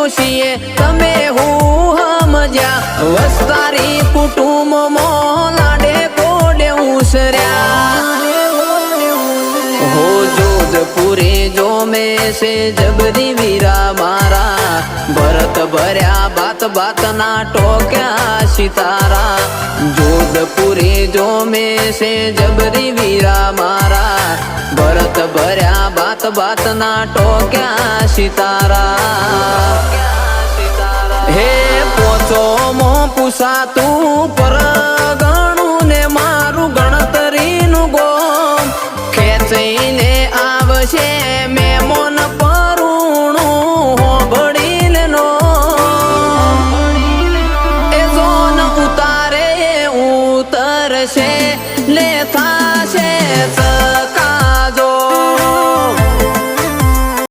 કર્યું છીએ તમે હું સમજ્યા વસ્તારી કુટુંબમાં લાડે કોડે ઉસર્યા હો જોધપુરે જો મેં છે જબરી વીરા મારા ભરત ભર્યા બાત બાતના ટોક્યા સિતારા જોધપુરે જો મેં છે જબરી વીરા મારા ભરત ભર્યા બાત બાતના ટોક્યા સિતારા હે પોચો મો પૂછાતું પરગણ